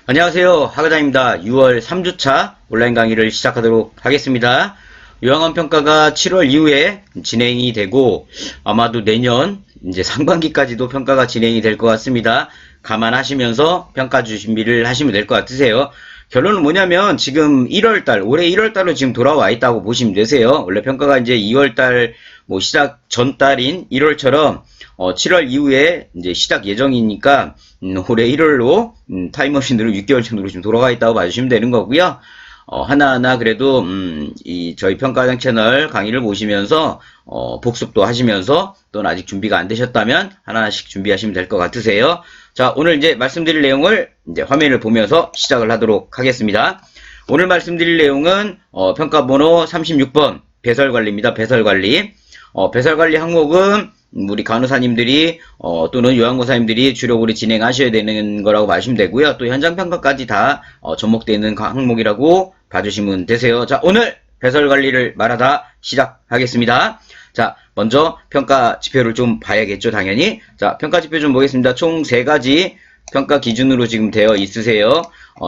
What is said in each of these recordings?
안녕하세요. 하과장입니다. 6월 3주차 온라인 강의를 시작하도록 하겠습니다. 요양원 평가가 7월 이후에 진행이 되고 아마도 내년 이제 상반기까지도 평가가 진행이 될 것 같습니다. 감안하시면서 평가 준비를 하시면 될 것 같으세요. 결론은 뭐냐면 지금 1월달, 올해 1월달로 지금 돌아와 있다고 보시면 되세요. 원래 평가가 이제 2월달 시작 전달인 1월처럼 7월 이후에 이제 시작 예정이니까 올해 1월로 타임머신으로 6개월 정도로 지금 돌아가 있다고 봐주시면 되는 거고요. 하나하나 그래도 저희 평가장 채널 강의를 보시면서 복습도 하시면서 또는 아직 준비가 안 되셨다면 하나씩 준비하시면 될 것 같으세요. 자, 오늘 이제 말씀드릴 내용을 이제 화면을 보면서 시작을 하도록 하겠습니다. 오늘 말씀드릴 내용은 평가번호 36번 배설관리입니다. 배설관리. 배설관리 항목은 우리 간호사님들이 또는 요양보사님들이 주력으로 진행하셔야 되는 거라고 봐주시면 되고요. 또 현장평가까지 다 접목되어 있는 항목이라고 봐주시면 되세요. 자, 오늘 배설관리를 말하다 시작하겠습니다. 자, 먼저 평가 지표를 좀 봐야겠죠, 당연히. 자, 평가 지표 좀 보겠습니다. 총 3가지 평가 기준으로 지금 되어 있으세요.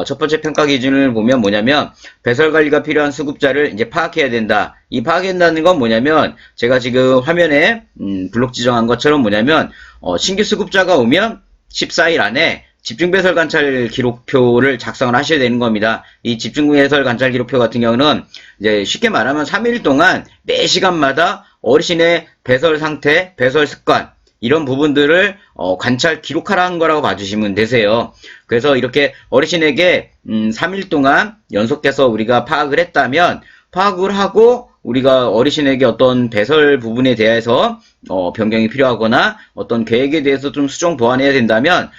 첫 번째 평가 기준을 보면 뭐냐면 배설관리가 필요한 수급자를 이제 파악해야 된다. 이 파악한다는 건 뭐냐면 제가 지금 화면에 블록 지정한 것처럼 뭐냐면 신규 수급자가 오면 14일 안에 집중배설 관찰 기록표를 작성을 하셔야 되는 겁니다. 이 집중배설 관찰 기록표 같은 경우는 이제 쉽게 말하면 3일 동안 매 시간마다 어르신의 배설 상태, 배설 습관 이런 부분들을 관찰 기록하라는 거라고 봐주시면 되세요. 그래서 이렇게 어르신에게 3일 동안 연속해서 우리가 파악을 했다면 파악을 하고 우리가 어르신에게 어떤 배설 부분에 대해서 변경이 필요하거나 어떤 계획에 대해서 좀 수정 보완해야 된다면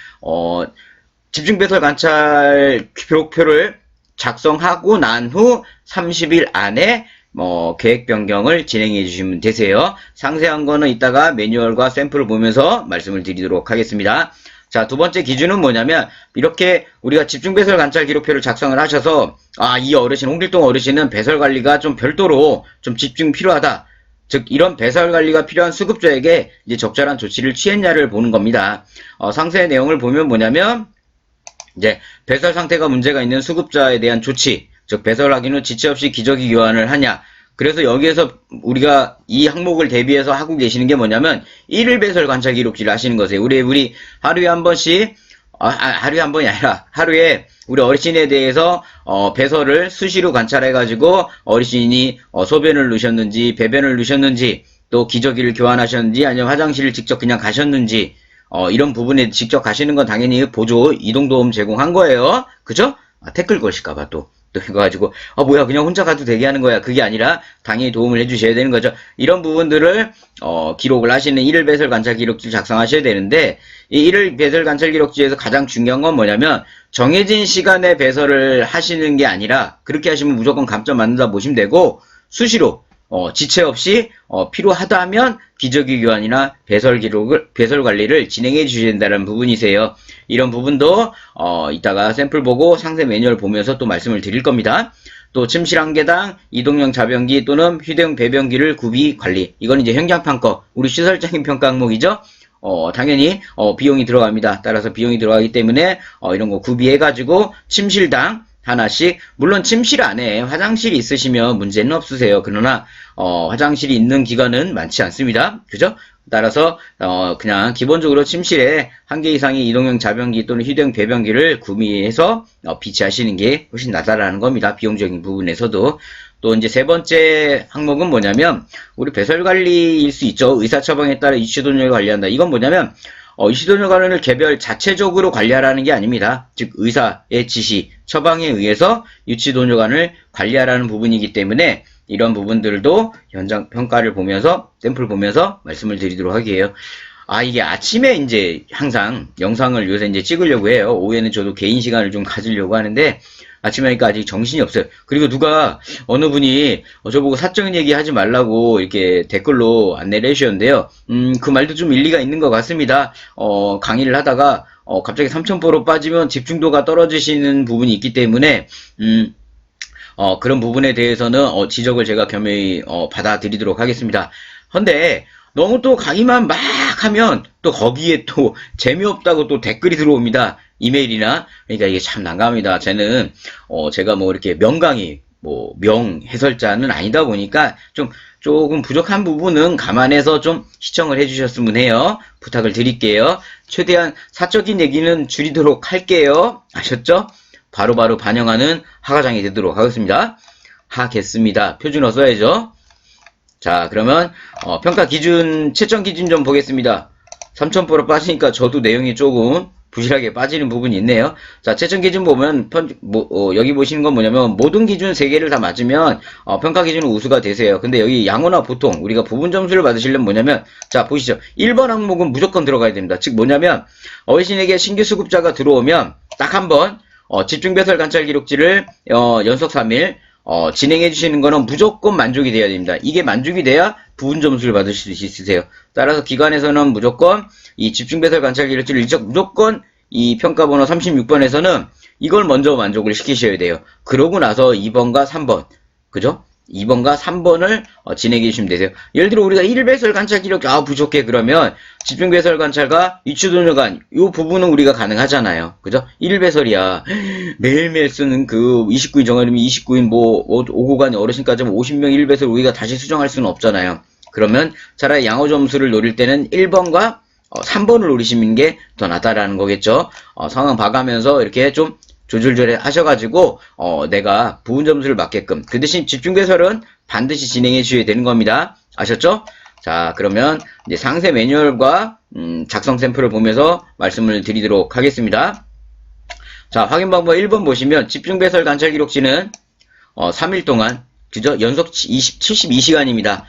집중배설 관찰 기록표를 작성하고 난 후 30일 안에 계획 변경을 진행해 주시면 되세요. 상세한 거는 이따가 매뉴얼과 샘플을 보면서 말씀을 드리도록 하겠습니다. 자, 두 번째 기준은 뭐냐면 이렇게 우리가 집중배설 관찰 기록표를 작성을 하셔서 이 어르신, 홍길동 어르신은 배설 관리가 좀 별도로 좀 집중 필요하다. 즉 이런 배설 관리가 필요한 수급자에게 이제 적절한 조치를 취했냐를 보는 겁니다. 상세 내용을 보면 뭐냐면 이제 배설 상태가 문제가 있는 수급자에 대한 조치, 즉 배설하기는 지체 없이 기저귀 교환을 하냐. 그래서 여기에서 우리가 이 항목을 대비해서 하고 계시는 게 뭐냐면 1일 배설 관찰 기록지를 하시는 거세요. 우리 하루에 한 번씩 하루에 한 번이 아니라 하루에 우리 어르신에 대해서 배설을 수시로 관찰해 가지고 어르신이 소변을 누셨는지 배변을 누셨는지 또 기저귀를 교환하셨는지 아니면 화장실을 직접 그냥 가셨는지 이런 부분에 직접 가시는 건 당연히 보조 이동도움 제공한 거예요. 그죠? 태클 걸실까봐 또 이거 가지고 뭐야 그냥 혼자 가도 되게 하는 거야. 그게 아니라 당연히 도움을 해주셔야 되는 거죠. 이런 부분들을 기록을 하시는 1일 배설 관찰 기록지를 작성하셔야 되는데 이 1일 배설 관찰 기록지에서 가장 중요한 건 뭐냐면 정해진 시간에 배설을 하시는 게 아니라 그렇게 하시면 무조건 감점 맞는다 보시면 되고 수시로 지체 없이 필요하다면 기저귀 교환이나 배설 관리를 진행해 주셔야 된다는 부분이세요. 이런 부분도 이따가 샘플 보고 상세 매뉴얼 보면서 또 말씀을 드릴 겁니다. 또 침실 한 개당 이동형 자변기 또는 휴대용 배변기를 구비 관리. 이건 이제 현장평가, 우리 시설적인 평가 항목이죠. 당연히 비용이 들어갑니다. 따라서 비용이 들어가기 때문에 이런 거 구비해가지고 침실당 하나씩, 물론 침실 안에 화장실이 있으시면 문제는 없으세요. 그러나 화장실이 있는 기관은 많지 않습니다. 그죠? 따라서 그냥 기본적으로 침실에 1개 이상의 이동형 자변기 또는 휴대용 배변기를 구비해서 비치하시는 게 훨씬 낫다라는 겁니다. 비용적인 부분에서도. 또 이제 세 번째 항목은 뭐냐면 우리 배설 관리일 수 있죠. 의사 처방에 따라 이슈도뇨를 관리한다. 이건 뭐냐면 이슈도뇨 관련을 개별 자체적으로 관리하라는 게 아닙니다. 즉 의사의 지시, 처방에 의해서 유치도뇨관을 관리하라는 부분이기 때문에 이런 부분들도 현장 평가를 보면서 샘플 보면서 말씀을 드리도록 하게요. 이게 아침에 이제 항상 영상을 요새 이제 찍으려고 해요. 오후에는 저도 개인 시간을 좀 가지려고 하는데 아침에 하니까 아직 정신이 없어요. 그리고 누가 어느 분이 저보고 사적인 얘기 하지 말라고 이렇게 댓글로 안내를 해주셨는데요. 그 말도 좀 일리가 있는 것 같습니다. 강의를 하다가 갑자기 3000%로 빠지면 집중도가 떨어지시는 부분이 있기 때문에 그런 부분에 대해서는 지적을 제가 겸허히 받아들이도록 하겠습니다. 근데 너무 또 강의만 막 하면 또 거기에 또 재미없다고 또 댓글이 들어옵니다. 이메일이나. 그러니까 이게 참 난감합니다. 쟤는 제가 뭐 이렇게 명강의 뭐 명해설자는 아니다 보니까 조금 부족한 부분은 감안해서 좀 시청을 해주셨으면 해요. 부탁을 드릴게요. 최대한 사적인 얘기는 줄이도록 할게요. 아셨죠? 바로바로 반영하는 하가장이 되도록 하겠습니다. 하겠습니다. 표준어 써야죠. 자, 그러면 평가 기준, 채점 기준 좀 보겠습니다. 3,000% 빠지니까 저도 내용이 조금 부실하게 빠지는 부분이 있네요. 자, 채점 기준 보면 여기 보시는 건 뭐냐면 모든 기준 3개를 다 맞으면 평가 기준은 우수가 되세요. 근데 여기 양호나 보통 우리가 부분 점수를 받으시려면 뭐냐면, 자 보시죠. 1번 항목은 무조건 들어가야 됩니다. 즉 뭐냐면 어르신에게 신규 수급자가 들어오면 딱 한 번 집중배설 관찰 기록지를 연속 3일 진행해 주시는 거는 무조건 만족이 돼야 됩니다. 이게 만족이 돼야 부분 점수를 받으실 수 있으세요. 따라서 기관에서는 무조건 이 집중배설 관찰 기록지를 무조건 이 평가번호 36번에서는 이걸 먼저 만족을 시키셔야 돼요. 그러고 나서 2번과 3번, 그죠? 2번과 3번을 진행해 주시면 되세요. 예를 들어 우리가 1배설 관찰 기록 부족해 그러면 집중배설 관찰과 유추도뇨관 이 부분은 우리가 가능하잖아요. 그죠? 1배설이야. 매일매일 쓰는 그 29인 정하려면 29인 오고 간 어르신까지 50명 1배설 우리가 다시 수정할 수는 없잖아요. 그러면 차라리 양호 점수를 노릴 때는 1번과 3번을 노리시는 게 더 낫다라는 거겠죠. 상황 봐가면서 이렇게 좀 조절조절 하셔가지고 내가 부분 점수를 맞게끔, 그 대신 집중배설은 반드시 진행해 주셔야 되는 겁니다. 아셨죠? 자, 그러면 이제 상세 매뉴얼과 작성 샘플을 보면서 말씀을 드리도록 하겠습니다. 자, 확인 방법 1번 보시면 집중배설 관찰 기록지는 3일 동안, 그죠? 연속 72시간입니다.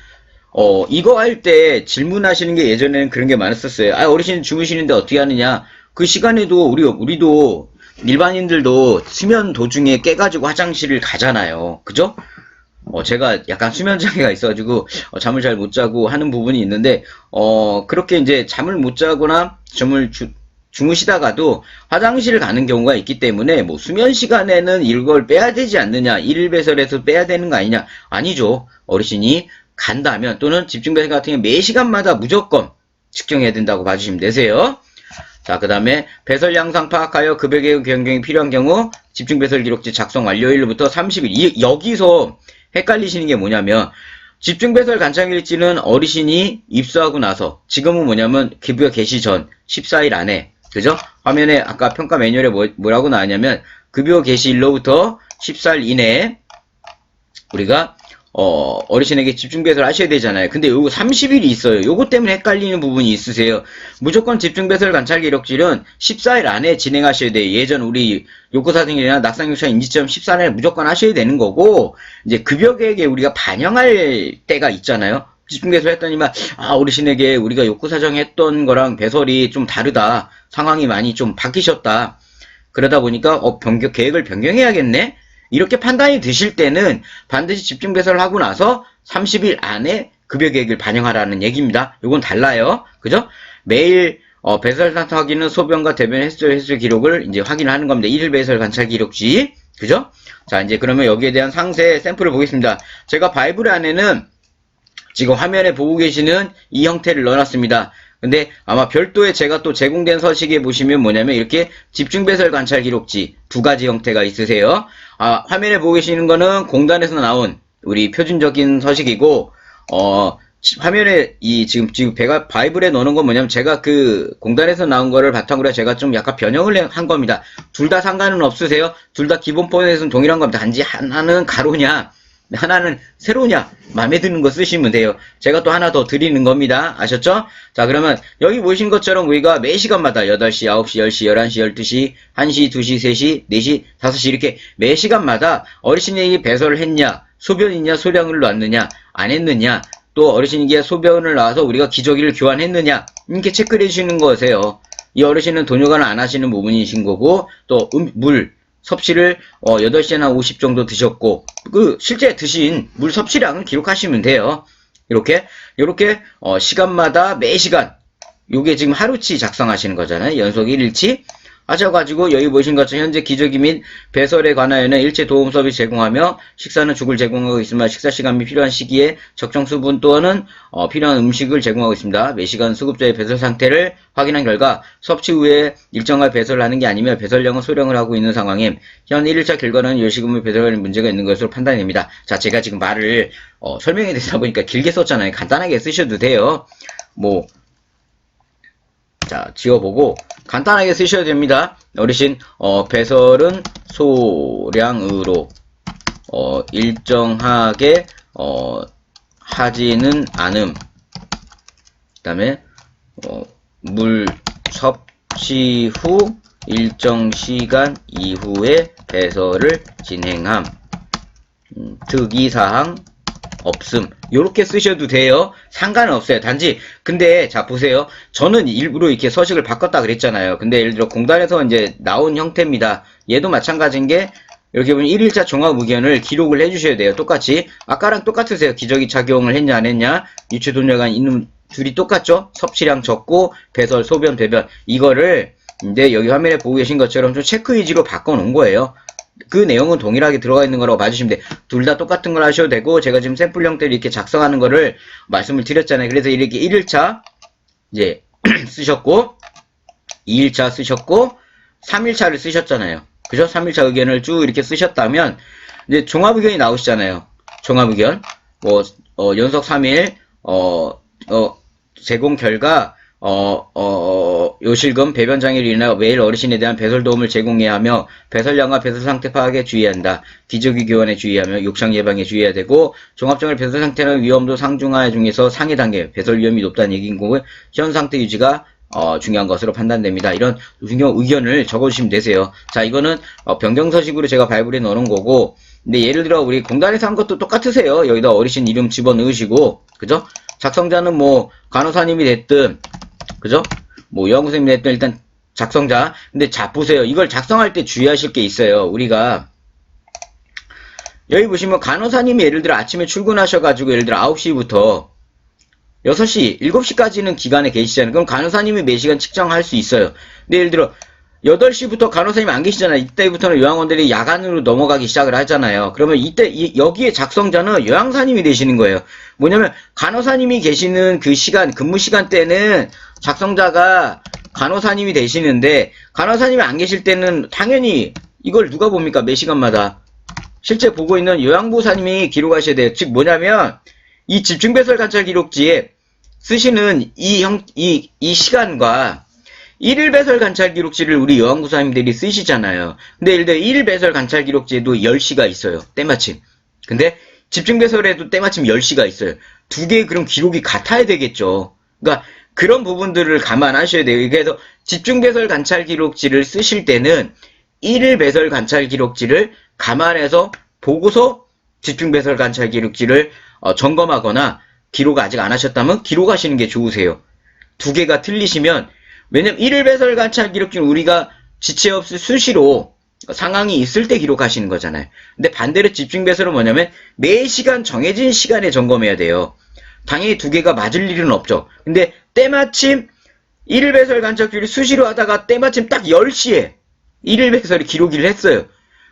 이거 할 때 질문하시는 게 예전에는 그런 게 많았었어요. 어르신 주무시는데 어떻게 하느냐? 그 시간에도 우리도 일반인들도 수면 도중에 깨가지고 화장실을 가잖아요. 그죠? 제가 약간 수면장애가 있어가지고, 잠을 잘 못 자고 하는 부분이 있는데, 그렇게 이제 잠을 못 자거나, 주무시다가도 화장실을 가는 경우가 있기 때문에, 뭐, 수면 시간에는 이걸 빼야 되지 않느냐, 1배설에서 빼야 되는 거 아니냐? 아니죠. 어르신이 간다면, 또는 집중배설 같은 경우 매 시간마다 무조건 측정해야 된다고 봐주시면 되세요. 자, 그 다음에 배설 양상 파악하여 급여계획 변경이 필요한 경우 집중배설 기록지 작성 완료일부터 30일. 여기서 헷갈리시는 게 뭐냐면 집중배설 관찰일지는 어르신이 입수하고 나서, 지금은 뭐냐면 급여 개시 전 14일 안에, 그죠? 화면에 아까 평가 매뉴얼에 뭐라고 나왔냐면 급여 개시일로부터 14일 이내에 우리가 어르신에게 집중배설 하셔야 되잖아요. 근데 요거 30일이 있어요. 요거 때문에 헷갈리는 부분이 있으세요. 무조건 집중배설 관찰 기록질은 14일 안에 진행하셔야 돼요. 예전 우리 요구사생일이나 낙상육차 인지점 14일에 무조건 하셔야 되는 거고, 이제 급여계획에 우리가 반영할 때가 있잖아요. 집중배설 했더니만, 어르신에게 우리가 욕구사정 했던 거랑 배설이 좀 다르다. 상황이 많이 좀 바뀌셨다. 그러다 보니까, 계획을 변경해야겠네? 이렇게 판단이 드실 때는 반드시 집중배설을 하고 나서 30일 안에 급여계획을 반영하라는 얘기입니다. 이건 달라요. 그죠? 매일 배설 상태 확인은 소변과 대변 횟수 기록을 이제 확인하는 겁니다. 1일 배설 관찰 기록지. 그죠? 자, 이제 그러면 여기에 대한 상세 샘플을 보겠습니다. 제가 바이블 안에는 지금 화면에 보고 계시는 이 형태를 넣어놨습니다. 근데 아마 별도의 제가 또 제공된 서식에 보시면 뭐냐면 이렇게 집중배설 관찰 기록지 2가지 형태가 있으세요. 화면에 보고 계시는 거는 공단에서 나온 우리 표준적인 서식이고, 화면에 지금 바이블에 넣는 건 뭐냐면 제가 그 공단에서 나온 거를 바탕으로 제가 좀 약간 변형을 한 겁니다. 둘 다 상관은 없으세요. 둘 다 기본 포맷은 동일한 겁니다. 단지 하나는 가로냐, 하나는 세로냐, 마음에 드는 거 쓰시면 돼요. 제가 또 하나 더 드리는 겁니다. 아셨죠? 자, 그러면 여기 보신 것처럼 우리가 매 시간마다 8시, 9시, 10시, 11시, 12시, 1시, 2시, 3시, 4시, 5시 이렇게 매 시간마다 어르신이 배설을 했냐, 소변이냐, 소량을 놨느냐, 안 했느냐, 또 어르신에게 소변을 놔서 우리가 기저귀를 교환했느냐, 이렇게 체크를 해주시는 거세요. 이 어르신은 도뇨관을 안 하시는 부분이신 거고, 또 물 섭취를 8시나 50 정도 드셨고, 실제 드신 물 섭취량을 기록하시면 돼요. 이렇게 시간마다 매 시간, 요게 지금 하루치 작성하시는 거잖아요. 연속 1일치. 하셔가지고 여기 보신 것처럼 현재 기저귀 및 배설에 관하여는 일체 도움 서비스 제공하며 식사는 죽을 제공하고 있으며 식사 시간 및 필요한 시기에 적정 수분 또는 필요한 음식을 제공하고 있습니다. 매시간 수급자의 배설 상태를 확인한 결과 섭취 후에 일정한 배설을 하는 게 아니며 배설량은 소량을 하고 있는 상황임 현 1일차 결과는 열시금을 배설하는 문제가 있는 것으로 판단됩니다. 자, 제가 지금 말을 설명해 드리다 보니까 길게 썼잖아요. 간단하게 쓰셔도 돼요. 자, 지워보고 간단하게 쓰셔도 됩니다. 어르신 배설은 소량으로 일정하게 하지는 않음. 그 다음에 물 섭취 후 일정 시간 이후에 배설을 진행함. 특이사항 없음. 요렇게 쓰셔도 돼요. 상관은 없어요. 단지 근데 자 보세요. 저는 일부러 이렇게 서식을 바꿨다 그랬잖아요. 근데 예를 들어 공단에서 이제 나온 형태입니다. 얘도 마찬가지인 게 이렇게 보면 1일차 종합 의견을 기록을 해주셔야 돼요. 똑같이 아까랑 똑같으세요. 기저귀 착용을 했냐 안 했냐 유체돈여간 있는 둘이 똑같죠. 섭취량 적고 배설 소변 배변 이거를 이제 여기 화면에 보고 계신 것처럼 좀 체크 위주로 바꿔 놓은 거예요. 그 내용은 동일하게 들어가 있는 거라고 봐주시면 돼요. 둘 다 똑같은 걸 하셔도 되고, 제가 지금 샘플 형태로 이렇게 작성하는 거를 말씀을 드렸잖아요. 그래서 이렇게 1일차, 이제, 쓰셨고, 2일차 쓰셨고, 3일차를 쓰셨잖아요. 그죠? 3일차 의견을 쭉 이렇게 쓰셨다면, 이제 종합 의견이 나오시잖아요. 종합 의견. 연속 3일, 제공 결과, 요실금 배변 장애로 인하여 매일 어르신에 대한 배설 도움을 제공해야 하며 배설량과 배설 상태 파악에 주의한다. 기저귀 교환에 주의하며 욕창 예방에 주의해야 되고 종합적으로 배설 상태는 위험도 상중하 중에서 상위 단계 배설 위험이 높다는 얘기인 거고 현 상태 유지가 중요한 것으로 판단됩니다. 이런 중요한 의견을 적어주시면 되세요. 자, 이거는 변경서식으로 제가 발부해 넣어놓은 거고 근데 예를 들어 우리 공단에서 한 것도 똑같으세요. 여기다 어르신 이름 집어넣으시고 그죠? 작성자는 뭐 간호사님이 됐든 그죠? 뭐 여학생님이 됐든 일단 작성자. 근데 자 보세요. 이걸 작성할 때 주의하실 게 있어요. 우리가 여기 보시면 간호사님이 예를 들어 아침에 출근하셔가지고 예를 들어 9시부터 6시, 7시까지는 기간에 계시잖아요. 그럼 간호사님이 몇 시간 측정할 수 있어요. 근데 예를 들어 8시부터 간호사님이 안 계시잖아요. 이때부터는 요양원들이 야간으로 넘어가기 시작을 하잖아요. 그러면 이때 여기에 작성자는 요양사님이 되시는 거예요. 뭐냐면 간호사님이 계시는 그 시간, 근무 시간대는 작성자가 간호사님이 되시는데 간호사님이 안 계실 때는 당연히 이걸 누가 봅니까? 매 시간마다. 실제 보고 있는 요양보호사님이 기록하셔야 돼요. 즉 뭐냐면 이 집중배설 관찰 기록지에 쓰시는 이 시간과 1일 배설 관찰 기록지를 우리 요양보호사님들이 쓰시잖아요. 근데 예를 들어 1일 배설 관찰 기록지에도 10시가 있어요. 때마침. 근데 집중 배설에도 때마침 10시가 있어요. 두 개의 그럼 기록이 같아야 되겠죠. 그러니까 그런 부분들을 감안하셔야 돼요. 그래서 집중 배설 관찰 기록지를 쓰실 때는 1일 배설 관찰 기록지를 감안해서 보고서 집중 배설 관찰 기록지를 점검하거나 기록 아직 안 하셨다면 기록하시는 게 좋으세요. 두 개가 틀리시면 왜냐면 1일 배설 관찰 기록지는 우리가 지체 없이 수시로 상황이 있을 때 기록하시는 거잖아요. 근데 반대로 집중 배설은 뭐냐면 매 시간 정해진 시간에 점검해야 돼요. 당연히 두 개가 맞을 일은 없죠. 근데 때마침 1일 배설 관찰 기록을 수시로 하다가 때마침 딱 10시에 1일 배설이 기록을 했어요.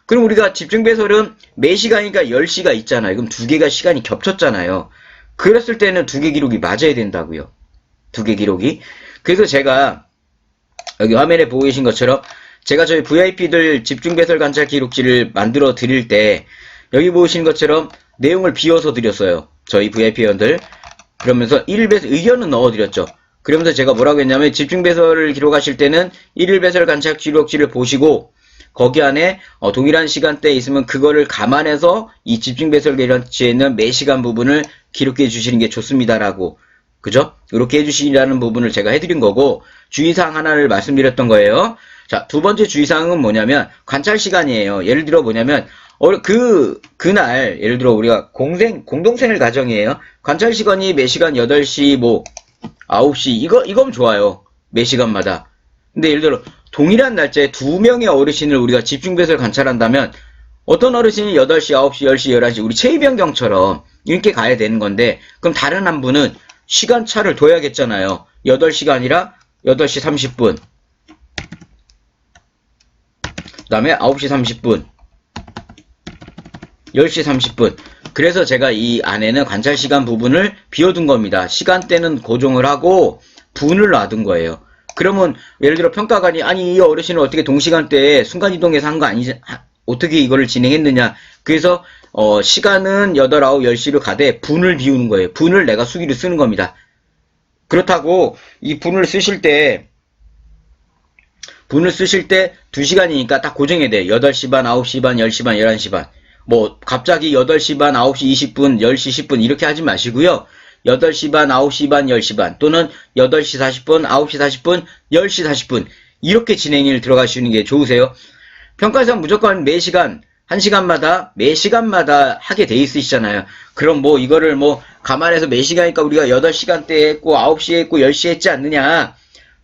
그럼 우리가 집중 배설은 매 시간이니까 10시가 있잖아요. 그럼 두 개가 시간이 겹쳤잖아요. 그랬을 때는 두 개 기록이 맞아야 된다고요. 두 개 기록이. 그래서 제가 여기 화면에 보고 계신 것처럼 제가 저희 VIP들 집중 배설 관찰 기록지를 만들어 드릴 때 여기 보시는 것처럼 내용을 비워서 드렸어요. 저희 VIP 회원들. 그러면서 1일 배설 의견은 넣어 드렸죠. 그러면서 제가 뭐라고 했냐면 집중 배설을 기록하실 때는 1일 배설 관찰 기록지를 보시고 거기 안에 동일한 시간대에 있으면 그거를 감안해서 이 집중 배설 기록지에 있는 매 시간 부분을 기록해 주시는 게 좋습니다라고. 그죠? 이렇게 해주시라는 부분을 제가 해드린 거고 주의사항 하나를 말씀드렸던 거예요. 자, 두 번째 주의사항은 뭐냐면 관찰 시간이에요. 예를 들어 뭐냐면 그날 예를 들어 우리가 공동생활 가정이에요. 관찰 시간이 매 시간 8시 뭐 9시 이건 좋아요. 매 시간마다. 근데 예를 들어 동일한 날짜에 두 명의 어르신을 우리가 집중 배설 관찰한다면 어떤 어르신이 8시, 9시, 10시, 11시 우리 체위변경처럼 이렇게 가야 되는 건데 그럼 다른 한 분은 시간차를 둬야겠잖아요. 8시가 아니라 8시 30분. 다음에 9시 30분, 10시 30분. 그래서 제가 이 안에는 관찰 시간 부분을 비워둔 겁니다. 시간대는 고정을 하고 분을 놔둔 거예요. 그러면 예를 들어 평가관이 아니 이 어르신은 어떻게 동시간대에 순간이동해서 한 거 아니지? 어떻게 이거를 진행했느냐? 그래서 시간은 8, 9, 10시로 가되 분을 비우는 거예요. 분을 내가 수기로 쓰는 겁니다. 그렇다고 이 분을 쓰실 때 2시간이니까 딱 고정해야 돼. 8시 반, 9시 반, 10시 반, 11시 반. 뭐 갑자기 8시 반, 9시 20분, 10시 10분 이렇게 하지 마시고요. 8시 반, 9시 반, 10시 반 또는 8시 40분, 9시 40분, 10시 40분 이렇게 진행을 들어가시는 게 좋으세요. 평가에서 무조건 매 시간 1시간마다 매 시간마다 하게 돼 있으시잖아요. 그럼 뭐 이거를 뭐 감안해서 매 시간이니까 우리가 8시간대에 했고 9시에 했고 10시에 했지 않느냐.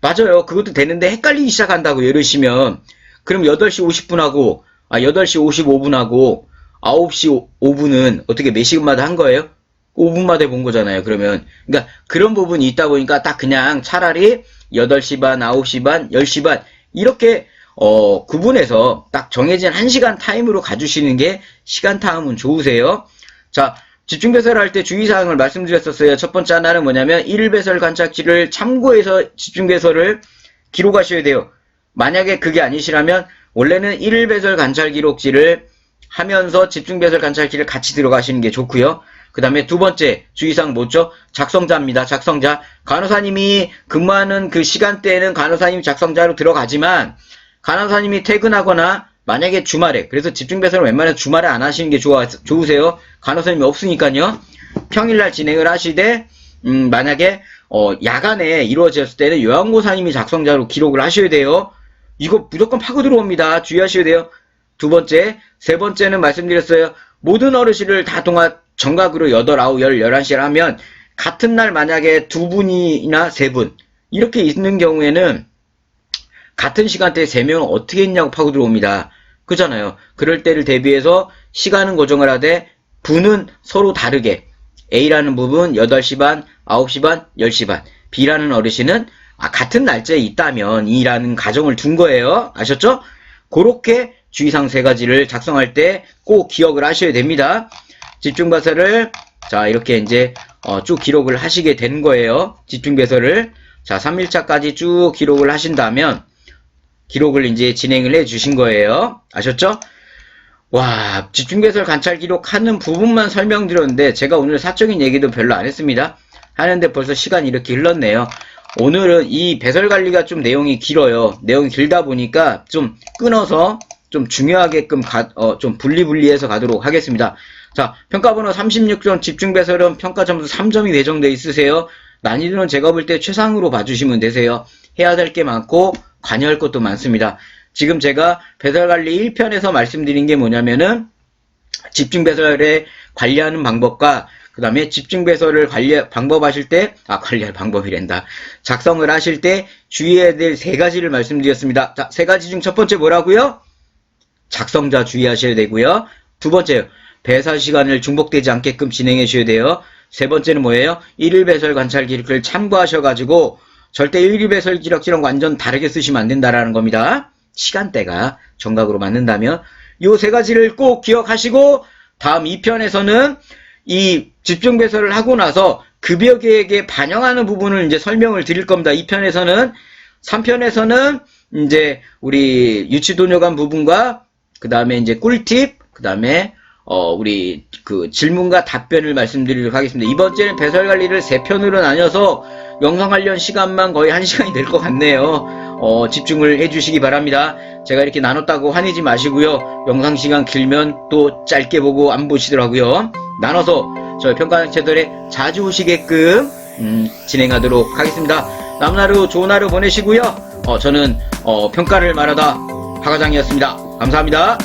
맞아요. 그것도 되는데 헷갈리기 시작한다고 이러시면 그럼 8시 50분하고 8시 55분하고 9시 5분은 어떻게 몇 시간마다 한 거예요? 5분마다 본 거잖아요. 그러면 그러니까 그런 부분이 있다 보니까 딱 그냥 차라리 8시 반, 9시 반, 10시 반 이렇게 구분해서 딱 정해진 1시간 타임으로 가주시는 게 시간 타임은 좋으세요. 자, 집중 배설을 할 때 주의사항을 말씀드렸었어요. 첫 번째 하나는 뭐냐면 1일 배설 관찰키를 참고해서 집중 배설을 기록하셔야 돼요. 만약에 그게 아니시라면 원래는 1일 배설 관찰 기록지를 하면서 집중 배설 관찰키를 같이 들어가시는 게 좋고요. 그 다음에 두 번째 주의사항 뭐죠? 작성자입니다. 작성자. 간호사님이 근무하는 그 시간대에는 간호사님이 작성자로 들어가지만 간호사님이 퇴근하거나 만약에 주말에 그래서 집중 배설을 웬만해서 주말에 안 하시는 게 좋으세요. 간호사님이 없으니까요. 평일날 진행을 하시되 만약에 야간에 이루어졌을 때는 요양보사님이 작성자로 기록을 하셔야 돼요. 이거 무조건 파고 들어옵니다. 주의하셔야 돼요. 두 번째, 세 번째는 말씀드렸어요. 모든 어르신을 다 정각으로 8, 9, 10, 11시를 하면 같은 날 만약에 2분이나 3분 이렇게 있는 경우에는 같은 시간대에 3명은 어떻게 했냐고 파고 들어옵니다. 그잖아요. 그럴 때를 대비해서 시간은 고정을 하되 분은 서로 다르게 A라는 부분 8시 반, 9시 반, 10시 반 B라는 어르신은 같은 날짜에 있다면 E라는 가정을 둔 거예요. 아셨죠? 그렇게 주의사항 3가지를 작성할 때 꼭 기억을 하셔야 됩니다. 집중 배설을 자 이렇게 이제 쭉 기록을 하시게 된 거예요. 집중 배설을 자 3일차까지 쭉 기록을 하신다면 기록을 이제 진행을 해 주신 거예요. 아셨죠? 와, 집중 배설 관찰 기록하는 부분만 설명드렸는데 제가 오늘 사적인 얘기도 별로 안 했습니다. 하는데 벌써 시간이 이렇게 흘렀네요. 오늘은 이 배설 관리가 좀 내용이 길어요. 내용이 길다 보니까 좀 끊어서 좀 중요하게끔 좀 분리해서 가도록 하겠습니다. 자, 평가번호 36점 집중 배설은 평가 점수 3점이 배정돼 있으세요. 난이도는 제가 볼 때 최상으로 봐주시면 되세요. 해야 될 게 많고 관여할 것도 많습니다. 지금 제가 배설 관리 1편에서 말씀드린 게 뭐냐면은 집중 배설에 관리하는 방법과 그 다음에 집중 배설을 관리할 방법이란다. 작성을 하실 때 주의해야 될 3가지를 말씀드렸습니다. 자, 3가지 중 첫 번째 뭐라고요? 작성자 주의하셔야 되고요. 두 번째, 배설 시간을 중복되지 않게끔 진행해 주셔야 돼요. 세 번째는 뭐예요? 1일 배설 관찰 기록을 참고하셔가지고 절대 1일 배설 기록지랑 완전 다르게 쓰시면 안 된다라는 겁니다. 시간대가 정각으로 맞는다면 이 3가지를 꼭 기억하시고 다음 2편에서는 이 집중 배설을 하고 나서 급여 계획에 반영하는 부분을 이제 설명을 드릴 겁니다. 2편에서는 3편에서는 이제 우리 유치도뇨관 부분과 그 다음에 이제 꿀팁, 그 다음에 우리 그 질문과 답변을 말씀드리도록 하겠습니다. 이번 주에는 배설 관리를 3편으로 나뉘어서 영상 관련 시간만 거의 1시간이 될 것 같네요. 집중을 해주시기 바랍니다. 제가 이렇게 나눴다고 화내지 마시고요. 영상 시간 길면 또 짧게 보고 안 보시더라고요. 나눠서 저희 평가하는 채널에 자주 오시게끔 진행하도록 하겠습니다. 남은 하루 좋은 하루 보내시고요. 저는 평가를 말하다 박과장이었습니다. 감사합니다.